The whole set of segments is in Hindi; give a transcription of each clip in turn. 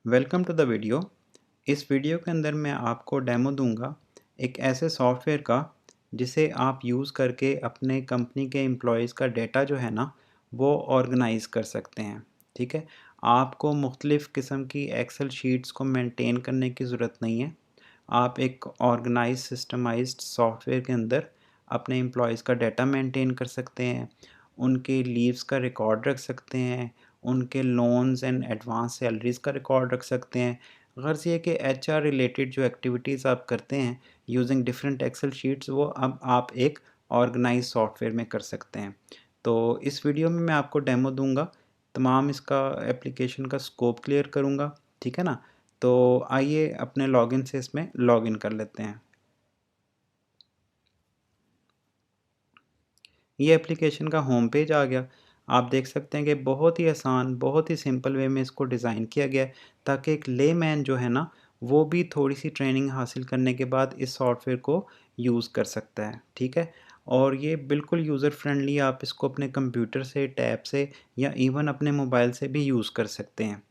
Welcome to the video. इस वीडियो के अंदर मैं आपको डेमो दूंगा एक ऐसे सॉफ्टवेयर का जिसे आप यूज़ करके अपने कंपनी के एम्प्लॉयज़ का डेटा जो है ना वो ऑर्गेनाइज़ कर सकते हैं। ठीक है, आपको मुख्तलिफ़ किस्म की एक्सेल शीट्स को मेंटेन करने की ज़रूरत नहीं है। आप एक ऑर्गेनाइज सिस्टमाइज्ड सॉफ्टवेयर के अंदर अपने एम्प्लॉयज़ का डाटा मेंटेन कर सकते हैं, उनके लीव्स का रिकॉर्ड रख सकते हैं, उनके लोन्स एंड एडवांस सैलरीज़ का रिकॉर्ड रख सकते हैं। गर्ज़ ये कि एचआर रिलेटेड जो एक्टिविटीज़ आप करते हैं यूजिंग डिफरेंट एक्सेल शीट्स वो अब आप एक ऑर्गेनाइज सॉफ्टवेयर में कर सकते हैं। तो इस वीडियो में मैं आपको डेमो दूंगा, तमाम इसका एप्लीकेशन का स्कोप क्लियर करूंगा। ठीक है ना, तो आइए अपने लॉगिन से इसमें लॉगिन कर लेते हैं। ये एप्लीकेशन का होम पेज आ गया। आप देख सकते हैं कि बहुत ही आसान, बहुत ही सिंपल वे में इसको डिज़ाइन किया गया है ताकि एक लेमैन जो है ना वो भी थोड़ी सी ट्रेनिंग हासिल करने के बाद इस सॉफ्टवेयर को यूज़ कर सकता है। ठीक है, और ये बिल्कुल यूज़र फ्रेंडली, आप इसको अपने कंप्यूटर से, टैब से या इवन अपने मोबाइल से भी यूज़ कर सकते हैं।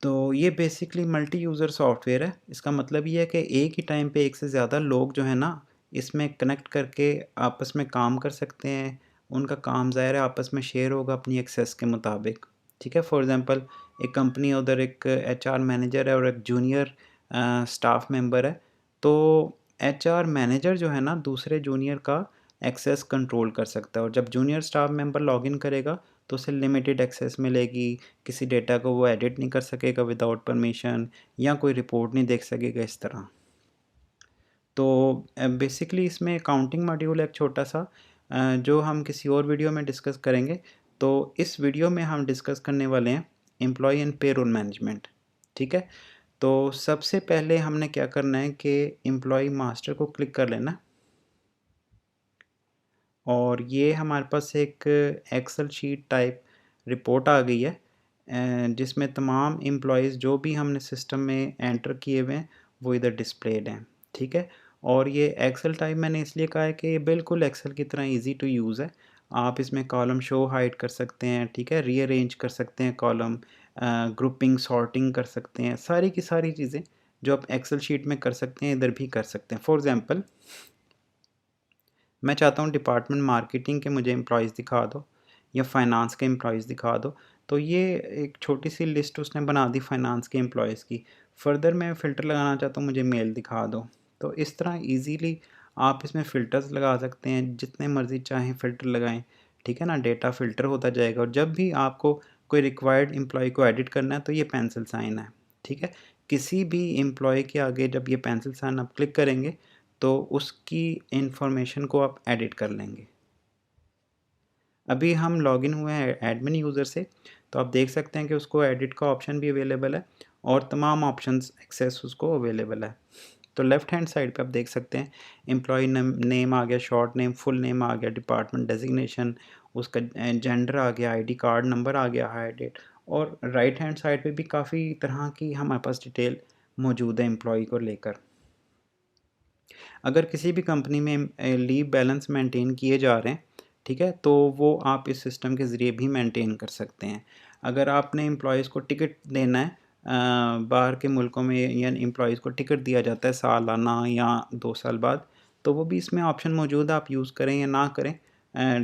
तो ये बेसिकली मल्टी यूज़र सॉफ्टवेयर है। इसका मतलब ये है कि एक ही टाइम पे एक से ज़्यादा लोग जो है ना इसमें कनेक्ट करके आपस में काम कर सकते हैं। उनका काम ज़ाहिर है आपस में शेयर होगा अपनी एक्सेस के मुताबिक। ठीक है, फॉर एग्ज़ाम्पल एक कंपनी उधर एक एचआर मैनेजर है और एक जूनियर स्टाफ मेंबर है। तो एचआर मैनेजर जो है ना दूसरे जूनियर का एक्सेस कंट्रोल कर सकता है, और जब जूनियर स्टाफ मेंबर लॉगिन करेगा तो उसे लिमिटेड एक्सेस मिलेगी। किसी डेटा को वो एडिट नहीं कर सकेगा विदाउट परमिशन, या कोई रिपोर्ट नहीं देख सकेगा इस तरह। तो बेसिकली इसमें अकाउंटिंग मॉड्यूल है एक छोटा सा, जो हम किसी और वीडियो में डिस्कस करेंगे। तो इस वीडियो में हम डिस्कस करने वाले हैं एम्प्लॉय एंड पेरोल मैनेजमेंट। ठीक है, तो सबसे पहले हमने क्या करना है कि एम्प्लॉय मास्टर को क्लिक कर लेना, और ये हमारे पास एक एक्सेल शीट टाइप रिपोर्ट आ गई है, जिसमें तमाम एम्प्लॉयज़ जो भी हमने सिस्टम में एंटर किए हुए हैं वो इधर डिस्प्लेड हैं। ठीक है, और ये एक्सेल टाइप मैंने इसलिए कहा है कि ये बिल्कुल एक्सेल की तरह इजी टू यूज़ है। आप इसमें कॉलम शो हाइड कर सकते हैं, ठीक है, रीअरेंज कर सकते हैं कॉलम, ग्रुपिंग सॉर्टिंग कर सकते हैं, सारी की सारी चीज़ें जो आप एक्सेल शीट में कर सकते हैं इधर भी कर सकते हैं। फॉर एग्ज़ाम्पल मैं चाहता हूँ डिपार्टमेंट मार्केटिंग के मुझे एम्प्लॉयज़ दिखा दो या फाइनेंस के एम्प्लॉयज़ दिखा दो। तो ये एक छोटी सी लिस्ट उसने बना दी फाइनेंस के एम्प्लॉयज़ की। फर्दर मैं फ़िल्टर लगाना चाहता हूँ, मुझे मेल दिखा दो। तो इस तरह ईज़िली आप इसमें फ़िल्टर्स लगा सकते हैं, जितने मर्ज़ी चाहें फ़िल्टर लगाएँ। ठीक है ना, डेटा फ़िल्टर होता जाएगा, और जब भी आपको कोई रिक्वायर्ड एम्प्लॉय को एडिट करना है तो ये पेंसिल साइन है। ठीक है, किसी भी एम्प्लॉय के आगे जब ये पेंसिल साइन आप क्लिक करेंगे तो उसकी इंफॉर्मेशन को आप एडिट कर लेंगे। अभी हम लॉगिन हुए हैं एडमिन यूज़र से, तो आप देख सकते हैं कि उसको एडिट का ऑप्शन भी अवेलेबल है और तमाम ऑप्शंस एक्सेस उसको अवेलेबल है। तो लेफ़्ट हैंड साइड पे आप देख सकते हैं एम्प्लॉय नेम आ गया, शॉर्ट नेम, फुल नेम आ गया, डिपार्टमेंट डेजिग्नेशन, उसका जेंडर आ गया, आईडी कार्ड नंबर आ गया, हायर डेट, और राइट हैंड साइड पे भी काफ़ी तरह की हमारे पास डिटेल मौजूद है एम्प्लॉय को लेकर। अगर किसी भी कंपनी में लीव बैलेंस मेंटेन किए जा रहे हैं, ठीक है, तो वो आप इस सिस्टम के ज़रिए भी मेंटेन कर सकते हैं। अगर आपने एम्प्लॉयज़ को टिकट देना है, बाहर के मुल्कों में या एम्प्लॉयज़ को टिकट दिया जाता है सालाना या 2 साल बाद, तो वो भी इसमें ऑप्शन मौजूद है, आप यूज़ करें या ना करें,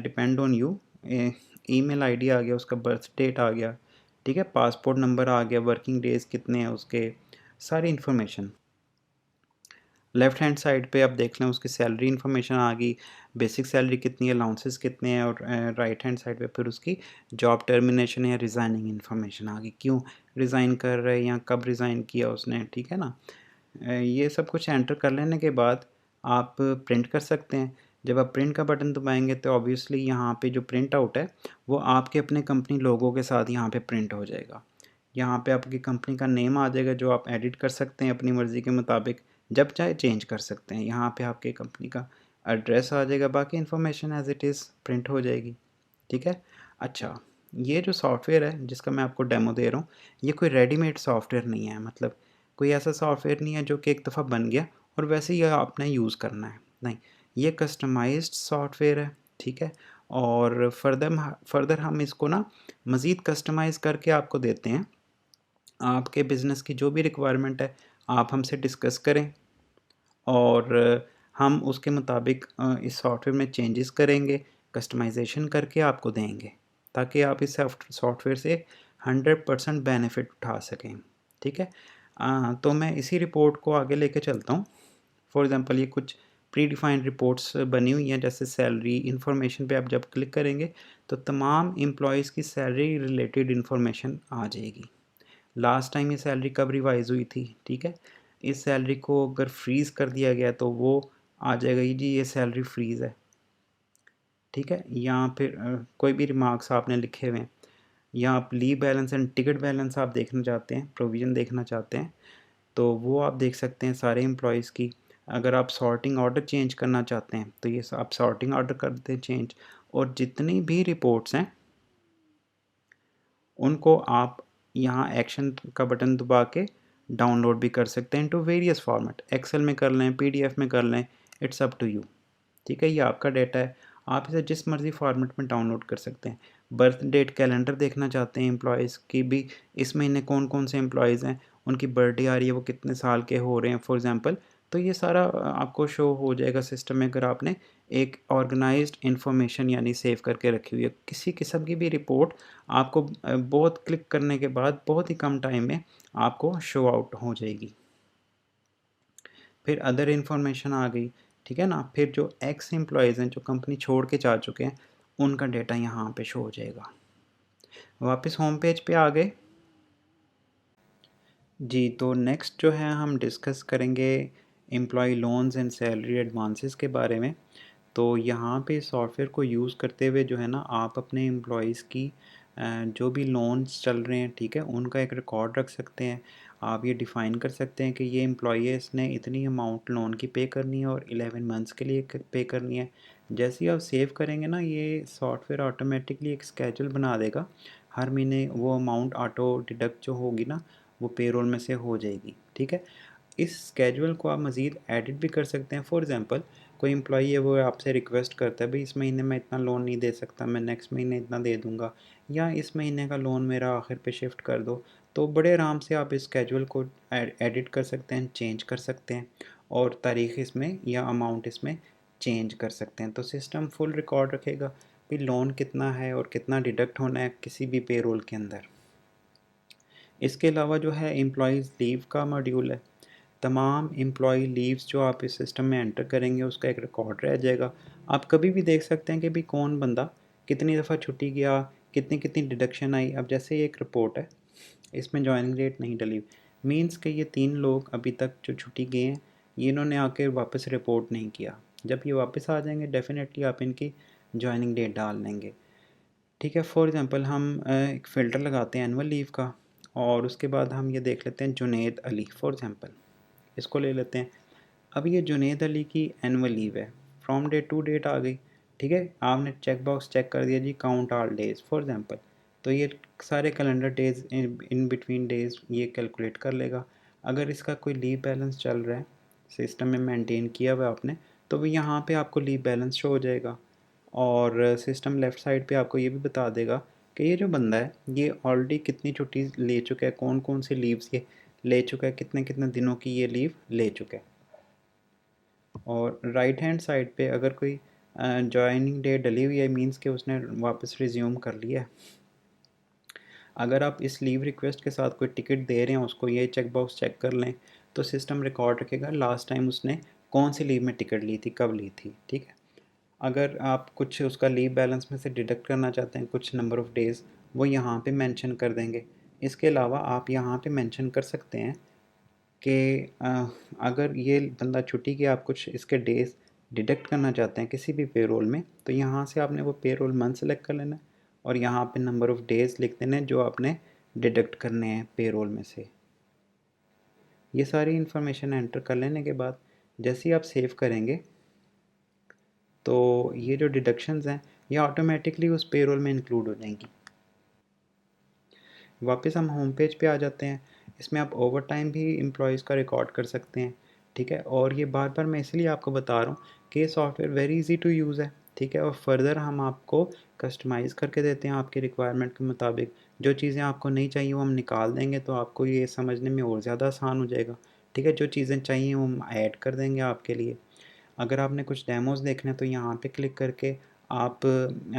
depend on you. Email ID आ गया, उसका बर्थ डेट आ गया, ठीक है, पासपोर्ट नंबर आ गया, वर्किंग डेज़ कितने हैं उसके, सारी इन्फॉर्मेशन। लेफ़्ट हैंड साइड पे आप देख लें उसकी सैलरी इन्फॉर्मेशन आ गई, बेसिक सैलरी कितनी है, अलाउंसेस कितने हैं, और राइट हैंड साइड पे फिर उसकी जॉब टर्मिनेशन या रिज़ाइनिंग इन्फॉर्मेशन आ गई, क्यों रिज़ाइन कर रहे हैं या कब रिज़ाइन किया उसने। ठीक है ना, ये सब कुछ एंटर कर लेने के बाद आप प्रिंट कर सकते हैं। जब आप प्रिंट का बटन दबाएंगे तो ऑब्वियसली यहाँ पे जो प्रिंट आउट है वो आपके अपने कंपनी लोगों के साथ यहाँ पे प्रिंट हो जाएगा। यहाँ पे आपकी कंपनी का नेम आ जाएगा जो आप एडिट कर सकते हैं अपनी मर्ज़ी के मुताबिक, जब चाहे चेंज कर सकते हैं। यहाँ पे आपके कंपनी का एड्रेस आ जाएगा, बाकी information as it is print हो जाएगी। ठीक है, अच्छा, ये जो सॉफ्टवेयर है जिसका मैं आपको डेमो दे रहा हूँ, ये कोई रेडीमेड सॉफ्टवेयर नहीं है। मतलब कोई ऐसा सॉफ्टवेयर नहीं है जो कि एक दफ़ा बन गया और वैसे ही आपने यूज़ करना है, नहीं। ये कस्टमाइज्ड सॉफ्टवेयर है। ठीक है, और फर्दर हम इसको ना मज़ीद कस्टमाइज़ करके आपको देते हैं। आपके बिज़नेस की जो भी रिक्वायरमेंट है आप हमसे डिस्कस करें और हम उसके मुताबिक इस सॉफ्टवेयर में चेंजेस करेंगे, कस्टमाइजेशन करके आपको देंगे ताकि आप इस सॉफ्टवेयर से 100% बेनिफिट उठा सकें। ठीक है। तो मैं इसी रिपोर्ट को आगे लेके चलता हूँ। फॉर एग्ज़ाम्पल ये कुछ प्री डिफाइंड रिपोर्ट्स बनी हुई हैं, जैसे सैलरी इन्फॉर्मेशन पे आप जब क्लिक करेंगे तो तमाम एम्प्लॉयज़ की सैलरी रिलेटेड इन्फॉर्मेशन आ जाएगी। लास्ट टाइम ये सैलरी कब रिवाइज़ हुई थी, ठीक है। इस सैलरी को अगर फ्रीज़ कर दिया गया तो वो आ जाएगा जी ये सैलरी फ्रीज़ है, ठीक है। या फिर कोई भी रिमार्क्स आपने लिखे हुए हैं, या आप leave balance and ticket balance आप देखना चाहते हैं, प्रोविज़न देखना चाहते हैं, तो वो आप देख सकते हैं सारे एम्प्लॉयज़ की। अगर आप सॉर्टिंग ऑर्डर चेंज करना चाहते हैं तो ये आप सॉर्टिंग ऑर्डर कर दें चेंज, और जितनी भी रिपोर्ट्स हैं उनको आप यहाँ एक्शन का बटन दबा के डाउनलोड भी कर सकते हैं इनटू वेरियस फॉर्मेट। एक्सेल में कर लें, पीडीएफ में कर लें, इट्स अप टू यू। ठीक है, ये आपका डेटा है, आप इसे जिस मर्ज़ी फॉर्मेट में डाउनलोड कर सकते हैं। बर्थ डेट कैलेंडर देखना चाहते हैं एम्प्लॉयज़ की भी, इस महीने कौन कौन से एम्प्लॉयज़ हैं, उनकी बर्थडे आ रही है, वो कितने साल के हो रहे हैं फॉर एग्ज़ाम्पल, तो ये सारा आपको शो हो जाएगा सिस्टम में अगर आपने एक ऑर्गेनाइज्ड इन्फॉर्मेशन यानी सेव करके रखी हुई है। किसी किस्म की भी रिपोर्ट आपको बहुत क्लिक करने के बाद बहुत ही कम टाइम में आपको शो आउट हो जाएगी। फिर अदर इन्फॉर्मेशन आ गई, ठीक है ना। फिर जो एक्स एम्प्लॉयज़ हैं जो कंपनी छोड़ के जा चुके हैं उनका डेटा यहाँ पे शो हो जाएगा। वापस होम पेज पे आ गए जी। तो नेक्स्ट जो है हम डिस्कस करेंगे employ loans and salary advances के बारे में। तो यहाँ पे सॉफ्टवेयर को यूज़ करते हुए जो है ना आप अपने एम्प्लॉयज़ की जो भी लोन्स चल रहे हैं, ठीक है, उनका एक रिकॉर्ड रख सकते हैं। आप ये डिफ़ाइन कर सकते हैं कि ये एम्प्लॉई है, इसने इतनी अमाउंट लोन की पे करनी है और 11 मंथ्स के लिए पे करनी है। जैसे ही आप सेव करेंगे ना ये सॉफ्टवेयर ऑटोमेटिकली एक स्केड्यूल बना देगा, हर महीने वो अमाउंट ऑटो डिडक्ट जो होगी ना वो पेरोल में से हो जाएगी, ठीक है। इस स्केड्यूल को आप मज़ीद एडिट भी कर सकते हैं। फॉर एग्ज़ाम्पल कोई एम्प्लॉई है वो आपसे रिक्वेस्ट करता है भाई इस महीने मैं इतना लोन नहीं दे सकता, मैं नेक्स्ट महीने इतना दे दूंगा, या इस महीने का लोन मेरा आखिर पे शिफ्ट कर दो, तो बड़े आराम से आप इस स्केड्यूल को एडिट कर सकते हैं, चेंज कर सकते हैं, और तारीख इसमें या अमाउंट इसमें चेंज कर सकते हैं। तो सिस्टम फुल रिकॉर्ड रखेगा कि लोन कितना है और कितना डिडक्ट होना है किसी भी पेरोल के अंदर। इसके अलावा जो है एम्प्लॉयज़ लीव का मॉड्यूल है। तमाम एम्प्लॉई लीव्स जो आप इस सिस्टम में एंटर करेंगे उसका एक रिकॉर्ड रह जाएगा। आप कभी भी देख सकते हैं कि भाई कौन बंदा कितनी दफ़ा छुट्टी गया, कितनी कितनी डिडक्शन आई। अब जैसे ये एक रिपोर्ट है, इसमें जॉइनिंग डेट नहीं डली, मीन्स कि ये 3 लोग अभी तक जो छुट्टी गए हैं ये इन्होंने आके वापस रिपोर्ट नहीं किया। जब ये वापस आ जाएंगे डेफिनेटली आप इनकी जॉइनिंग डेट डाल लेंगे, ठीक है। फॉर एग्ज़ाम्पल हम एक फ़िल्टर लगाते हैं एनुअल लीव का, और उसके बाद हम ये देख लेते हैं जुनैद अली फॉर एग्ज़ाम्पल, इसको ले लेते हैं। अब ये जुनैद अली की एनुअल लीव है, फ्रॉम डेट टू डेट आ गई, ठीक है। आपने चेक बॉक्स चेक कर दिया जी count all days for example, तो ये सारे calendar days in between days ये कैलकुलेट कर लेगा। अगर इसका कोई लीव बैलेंस चल रहा है सिस्टम में मेंटेन किया हुआ आपने, तो भी यहाँ पे आपको लीव बैलेंस शो हो जाएगा, और सिस्टम लेफ़्ट साइड पे आपको ये भी बता देगा कि ये जो बंदा है ये ऑलरेडी कितनी छुट्टी ले चुका है, कौन कौन सी लीव्स ये ले चुका है, कितने कितने दिनों की ये लीव ले चुका है। और राइट हैंड साइड पे अगर कोई जॉइनिंग डेट डली हुई है मींस कि उसने वापस रिज्यूम कर लिया है। अगर आप इस लीव रिक्वेस्ट के साथ कोई टिकट दे रहे हैं उसको, ये चेक बॉक्स चेक कर लें तो सिस्टम रिकॉर्ड रखेगा लास्ट टाइम उसने कौन सी लीव में टिकट ली थी, कब ली थी, ठीक है। अगर आप कुछ उसका लीव बैलेंस में से डिडक्ट करना चाहते हैं कुछ नंबर ऑफ़ डेज़, वो यहाँ पे मेंशन कर देंगे। इसके अलावा आप यहाँ पे मेंशन कर सकते हैं कि अगर ये बंदा छुट्टी के आप कुछ इसके डेज़ डिडक्ट करना चाहते हैं किसी भी पेरोल में, तो यहाँ से आपने वो पेरोल मंथ सेलेक्ट कर लेना है और यहाँ पे नंबर ऑफ़ डेज़ लिख देने जो आपने डिडक्ट करने हैं पेरोल में से। ये सारी इन्फॉर्मेशन एंटर कर लेने के बाद जैसे ही आप सेव करेंगे तो ये जो डिडक्शंस हैं ये ऑटोमेटिकली उस पेरोल में इंक्लूड हो जाएंगी। वापस हम होम पेज पे आ जाते हैं। इसमें आप ओवर टाइम भी एम्प्लॉयज़ का रिकॉर्ड कर सकते हैं, ठीक है। और ये बार बार मैं इसलिए आपको बता रहा हूँ कि ये software very easy to use है, ठीक है। और फर्दर हम आपको कस्टमाइज़ करके देते हैं आपकी रिक्वायरमेंट के मुताबिक। जो चीज़ें आपको नहीं चाहिए वो हम निकाल देंगे, तो आपको ये समझने में और ज़्यादा आसान हो जाएगा। ठीक है, जो चीज़ें चाहिए वो हम ऐड कर देंगे आपके लिए। अगर आपने कुछ डेमोज़ देखने हैं तो यहाँ पे क्लिक करके आप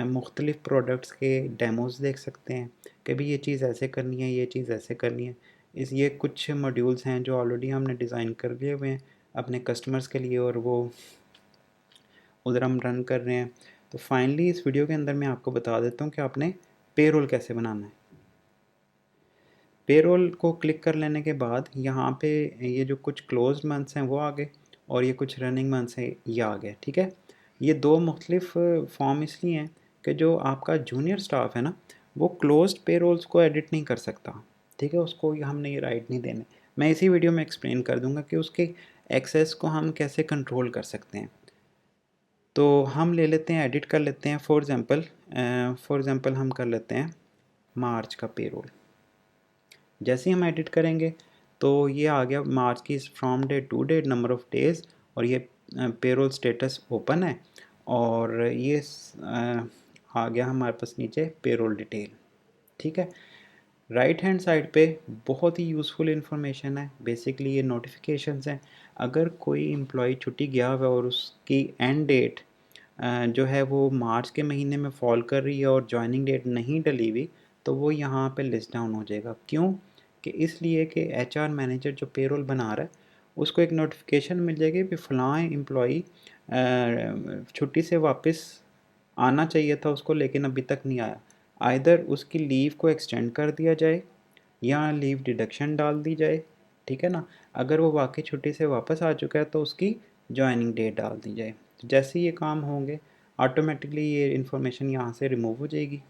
मुख्तलिफ़ प्रोडक्ट्स के डेमोज़ देख सकते हैं कि भाई ये चीज़ ऐसे करनी है, ये चीज़ ऐसे करनी है। ये कुछ मॉड्यूल्स हैं जो ऑलरेडी हमने डिज़ाइन कर लिए हुए हैं अपने कस्टमर्स के लिए, और वो उधर हम रन कर रहे हैं। तो फाइनली इस वीडियो के अंदर मैं आपको बता देता हूँ कि आपने पेरोल कैसे बनाना है। पेरोल को क्लिक कर लेने के बाद यहाँ पे ये जो कुछ क्लोज्ड मंथ्स हैं वो आ गए, और ये कुछ रनिंग मंथ्स हैं ये आ गए। ठीक है, ये दो मुख्तलिफ फॉर्म इसलिए हैं कि जो आपका जूनियर स्टाफ है ना, वो क्लोज्ड पेरोल्स को एडिट नहीं कर सकता। ठीक है, उसको ये हमने ये राइट नहीं देने। मैं इसी वीडियो में एक्सप्लेन कर दूंगा कि उसके एक्सेस को हम कैसे कंट्रोल कर सकते हैं। तो हम ले लेते हैं, एडिट कर लेते हैं। फॉर एग्ज़ाम्पल हम कर लेते हैं मार्च का पेरोल। जैसे ही हम एडिट करेंगे तो ये आ गया मार्च की from date to date, number of days, और ये पेरोल स्टेटस ओपन है, और ये आ गया हमारे पास नीचे पेरोल डिटेल। ठीक है, राइट हैंड साइड पे बहुत ही यूज़फुल इन्फॉर्मेशन है। बेसिकली ये नोटिफिकेशंस हैं। अगर कोई एम्प्लॉय छुट्टी गया हुआ और उसकी एंड डेट जो है वो मार्च के महीने में फॉल कर रही है और जॉइनिंग डेट नहीं डली हुई, तो वो यहाँ पे लिस्ट डाउन हो जाएगा। क्यों? कि इसलिए कि एचआर मैनेजर जो पेरोल बना रहा है उसको एक नोटिफिकेशन मिल जाएगी कि फ़लाँ एम्प्लॉई छुट्टी से वापस आना चाहिए था उसको, लेकिन अभी तक नहीं आया। आइदर उसकी लीव को एक्सटेंड कर दिया जाए या लीव डिडक्शन डाल दी जाए। ठीक है ना, अगर वो वाकई छुट्टी से वापस आ चुका है तो उसकी जॉइनिंग डेट डाल दी जाए। जैसे ये काम होंगे ऑटोमेटिकली ये इन्फॉर्मेशन यहाँ से रिमूव हो जाएगी।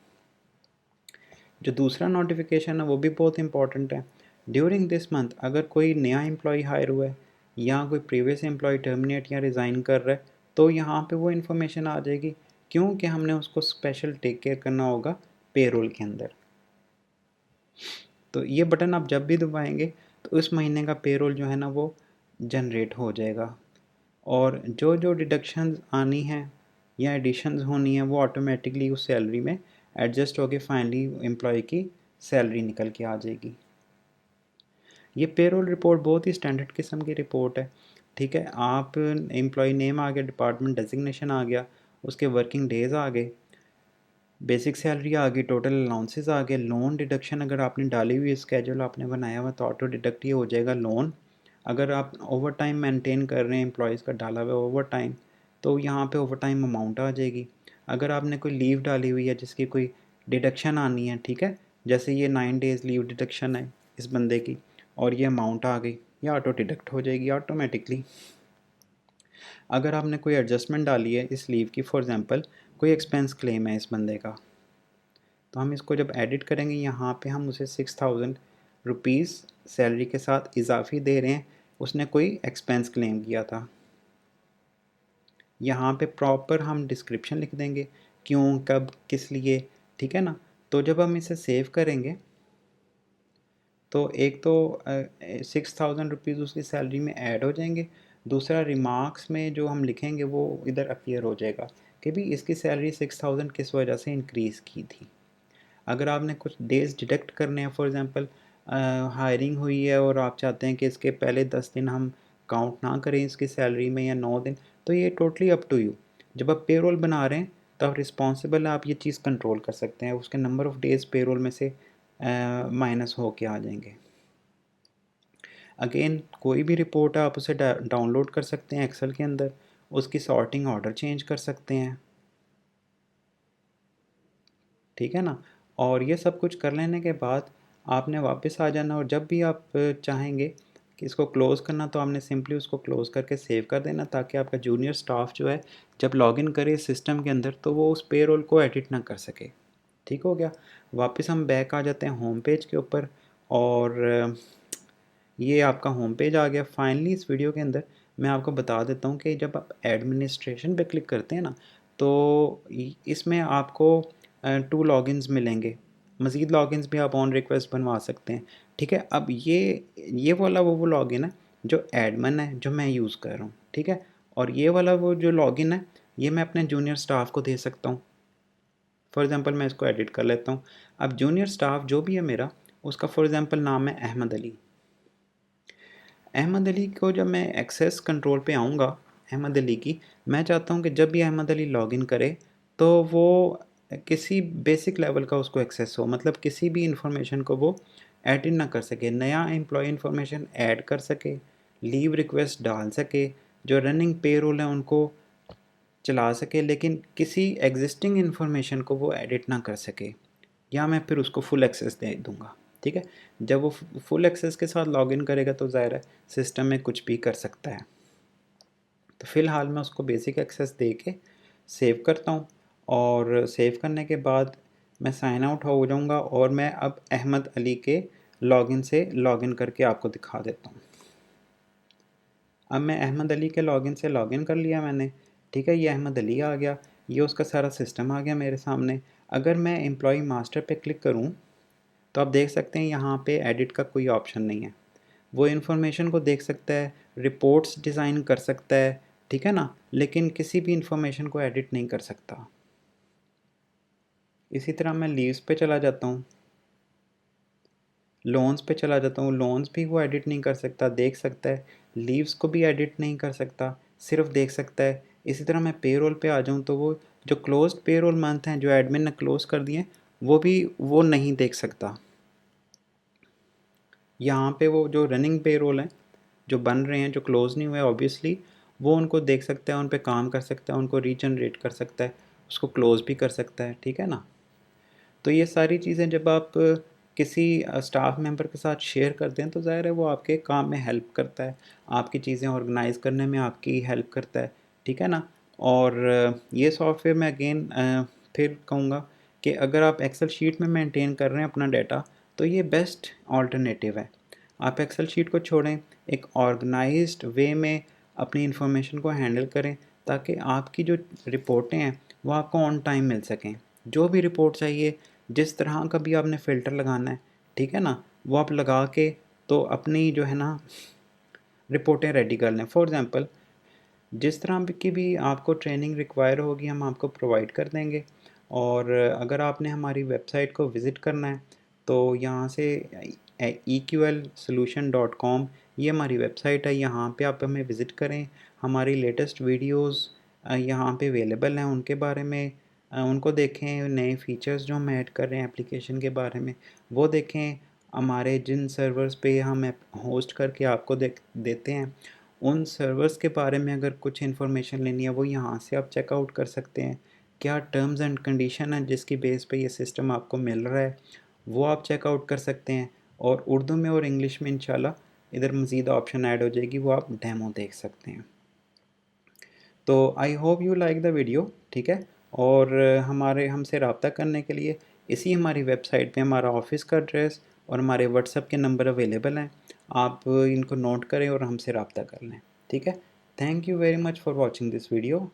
जो दूसरा नोटिफिकेशन है वो भी बहुत इंपॉर्टेंट है। ड्यूरिंग दिस मंथ अगर कोई नया एम्प्लॉय हायर हुआ है या कोई प्रीवियस एम्प्लॉय टर्मिनेट या रिज़ाइन कर रहा है, तो यहाँ पे वो इन्फॉर्मेशन आ जाएगी, क्योंकि हमने उसको स्पेशल टेक केयर करना होगा पेरोल के अंदर। तो ये बटन आप जब भी दबाएंगे तो उस महीने का पेरोल जो है ना वो जनरेट हो जाएगा, और जो जो डिडक्शंस आनी है या एडिशंस होनी है वो ऑटोमेटिकली उस सैलरी में एडजस्ट होके फाइनली एम्प्लॉय की सैलरी निकल के आ जाएगी। ये पेरोल रिपोर्ट बहुत ही स्टैंडर्ड किस्म की रिपोर्ट है। ठीक है, आप एम्प्लॉय नेम आ गया, डिपार्टमेंट डेजिग्नेशन आ गया, उसके वर्किंग डेज आ गए, बेसिक सैलरी आ गई, टोटल अलाउंसेस आ गए, लोन डिडक्शन अगर आपने डाली हुई स्केड्यूल आपने बनाया हुआ तो ऑटो डिडक्ट ये हो जाएगा लोन। अगर आप ओवर टाइम मेंटेन कर रहे हैं एम्प्लॉयज़ का डाला हुआ ओवर टाइम, तो यहाँ पे ओवर टाइम अमाउंट आ जाएगी। अगर आपने कोई लीव डाली हुई है जिसकी कोई डिडक्शन आनी है, ठीक है, जैसे ये 9 डेज़ लीव डिडक्शन है इस बंदे की, और ये अमाउंट आ गई, ये ऑटो डिडक्ट हो जाएगी ऑटोमेटिकली। अगर आपने कोई एडजस्टमेंट डाली है इस लीव की, फॉर एग्ज़ाम्पल कोई एक्सपेंस क्लेम है इस बंदे का, तो हम इसको जब एडिट करेंगे यहाँ पे हम उसे 6000 रुपीज़ सैलरी के साथ इजाफी दे रहे हैं, उसने कोई एक्सपेंस क्लेम किया था। यहाँ पे प्रॉपर हम डिस्क्रिप्शन लिख देंगे, क्यों, कब, किस लिए। ठीक है ना, तो जब हम इसे सेव करेंगे तो एक तो 6000 रुपीज़ उसकी सैलरी में ऐड हो जाएंगे, दूसरा रिमार्क्स में जो हम लिखेंगे वो इधर अपीयर हो जाएगा कि भी इसकी सैलरी 6000 किस वजह से इंक्रीज़ की थी। अगर आपने कुछ डेज़ डिडक्ट करने हैं, फॉर एग्ज़ाम्पल हायरिंग हुई है और आप चाहते हैं कि इसके पहले 10 दिन हम काउंट ना करें इसकी सैलरी में, या 9 दिन, तो ये टोटली अप टू यू। जब आप पेरोल बना रहे हैं तब रिस्पॉन्सिबल आप ये चीज़ कंट्रोल कर सकते हैं, उसके नंबर ऑफ़ डेज़ पेरोल में से माइनस हो के आ जाएंगे। अगेन कोई भी रिपोर्ट है आप उसे डाउनलोड कर सकते हैं एक्सेल के अंदर, उसकी सॉर्टिंग ऑर्डर चेंज कर सकते हैं। ठीक है ना, और ये सब कुछ कर लेने के बाद आपने वापस आ जाना, और जब भी आप चाहेंगे कि इसको क्लोज़ करना तो आपने सिंपली उसको क्लोज़ करके सेव कर देना, ताकि आपका जूनियर स्टाफ जो है जब लॉगिन करे सिस्टम के अंदर तो वो उस पेरोल को एडिट ना कर सके। ठीक हो गया, वापस हम बैक आ जाते हैं होम पेज के ऊपर, और ये आपका होम पेज आ गया। फाइनली इस वीडियो के अंदर मैं आपको बता देता हूँ कि जब आप एडमिनिस्ट्रेशन पे क्लिक करते हैं ना, तो इसमें आपको 2 लॉगिन्स मिलेंगे, मज़ीद लॉगिन्स भी आप ऑन रिक्वेस्ट बनवा सकते हैं। ठीक है, अब ये वाला वो लॉगिन है जो एडमिन है जो मैं यूज़ कर रहा हूँ। ठीक है, और ये वाला वो जो लॉगिन है ये मैं अपने जूनियर स्टाफ को दे सकता हूँ। फॉर एग्ज़ाम्पल मैं इसको एडिट कर लेता हूँ। अब जूनियर स्टाफ जो भी है मेरा, उसका फॉर एग्ज़ाम्पल नाम है अहमद अली। अहमद अली को जब मैं एक्सेस कंट्रोल पे आऊँगा, अहमद अली की, मैं चाहता हूँ कि जब भी अहमद अली लॉगिन करे तो वो किसी बेसिक लेवल का उसको एक्सेस हो, मतलब किसी भी इंफॉर्मेशन को वो एडिट ना कर सके, नया एम्प्लॉय इंफॉर्मेशन ऐड कर सके, लीव रिक्वेस्ट डाल सके, जो रनिंग पेरोल है उनको चला सके, लेकिन किसी एग्जिस्टिंग इंफॉर्मेशन को वो एडिट ना कर सके, या मैं फिर उसको फुल एक्सेस दे दूँगा। ठीक है, जब वो फुल एक्सेस के साथ लॉगिन करेगा तो ज़ाहिर है सिस्टम में कुछ भी कर सकता है। तो फ़िलहाल मैं उसको बेसिक एक्सेस दे के सेव करता हूँ, और सेव करने के बाद मैं साइन आउट हो जाऊँगा, और मैं अब अहमद अली के लॉगिन से लॉगिन करके आपको दिखा देता हूँ। अब मैं अहमद अली के लॉगिन से लॉगिन कर लिया मैंने। ठीक है, ये अहमद अली आ गया, ये उसका सारा सिस्टम आ गया मेरे सामने। अगर मैं एम्प्लॉय मास्टर पे क्लिक करूँ तो आप देख सकते हैं यहाँ पे एडिट का कोई ऑप्शन नहीं है। वो इन्फॉर्मेशन को देख सकता है, रिपोर्ट्स डिज़ाइन कर सकता है, ठीक है ना, लेकिन किसी भी इन्फॉर्मेशन को एडिट नहीं कर सकता। इसी तरह मैं लीव्स पे चला जाता हूँ, लोन्स पे चला जाता हूँ, लोन्स भी वो एडिट नहीं कर सकता, देख सकता है, लीव्स को भी एडिट नहीं कर सकता, सिर्फ देख सकता है। इसी तरह मैं पेरोल पे आ जाऊँ तो वो जो क्लोज्ड पेरोल मंथ हैं जो एडमिन ने क्लोज कर दिए, वो भी वो नहीं देख सकता। यहाँ पे वो जो रनिंग पेरोल हैं जो बन रहे हैं, जो क्लोज नहीं हुए, ऑब्वियसली वो उनको देख सकता है, उन पे काम कर सकता है, उनको रीजनरेट कर सकता है, उसको क्लोज भी कर सकता है। ठीक है ना। तो ये सारी चीज़ें जब आप किसी स्टाफ मेंबर के साथ शेयर करते हैं तो ज़ाहिर है वो आपके काम में हेल्प करता है, आपकी चीज़ें ऑर्गेनाइज़ करने में आपकी हेल्प करता है। ठीक है ना। और ये सॉफ्टवेयर मैं अगेन फिर कहूँगा कि अगर आप एक्सेल शीट में मेंटेन कर रहे हैं अपना डाटा तो ये बेस्ट ऑल्टरनेटिव है। आप एक्सेल शीट को छोड़ें, एक ऑर्गेनाइज्ड वे में अपनी इंफॉर्मेशन को हैंडल करें, ताकि आपकी जो रिपोर्टें हैं वो आपको ऑन टाइम मिल सकें। जो भी रिपोर्ट चाहिए, जिस तरह का भी आपने फ़िल्टर लगाना है, ठीक है ना, वो आप लगा के तो अपनी जो है ना रिपोर्टें रेडी कर लें। फॉर एग्ज़ाम्पल जिस तरह की भी आपको ट्रेनिंग रिक्वायर होगी हम आपको प्रोवाइड कर देंगे। और अगर आपने हमारी वेबसाइट को विज़िट करना है तो यहाँ से eqlsolution.com ये हमारी वेबसाइट है, यहाँ पे आप हमें विज़िट करें। हमारी लेटेस्ट वीडियोस यहाँ पे अवेलेबल हैं, उनके बारे में उनको देखें, नए फीचर्स जो हम ऐड कर रहे हैं एप्लीकेशन के बारे में वो देखें। हमारे जिन सर्वर्स पे हम होस्ट करके आपको देते हैं, उन सर्वर्स के बारे में अगर कुछ इन्फॉर्मेशन लेनी है वो यहाँ से आप चेकआउट कर सकते हैं। क्या टर्म्स एंड कंडीशन है जिसकी बेस पे ये सिस्टम आपको मिल रहा है, वो आप चेकआउट कर सकते हैं। और उर्दू में और इंग्लिश में इंशाल्लाह इधर मज़ीद ऑप्शन ऐड हो जाएगी, वो आप डेमो देख सकते हैं। तो I hope you like the video. ठीक है, और हमारे हमसे रब्ता करने के लिए इसी हमारी वेबसाइट पे हमारा ऑफिस का एड्रेस और हमारे व्हाट्सएप के नंबर अवेलेबल हैं। आप इनको नोट करें और हमसे रब्ता कर लें। ठीक है, thank you very much for watching this video.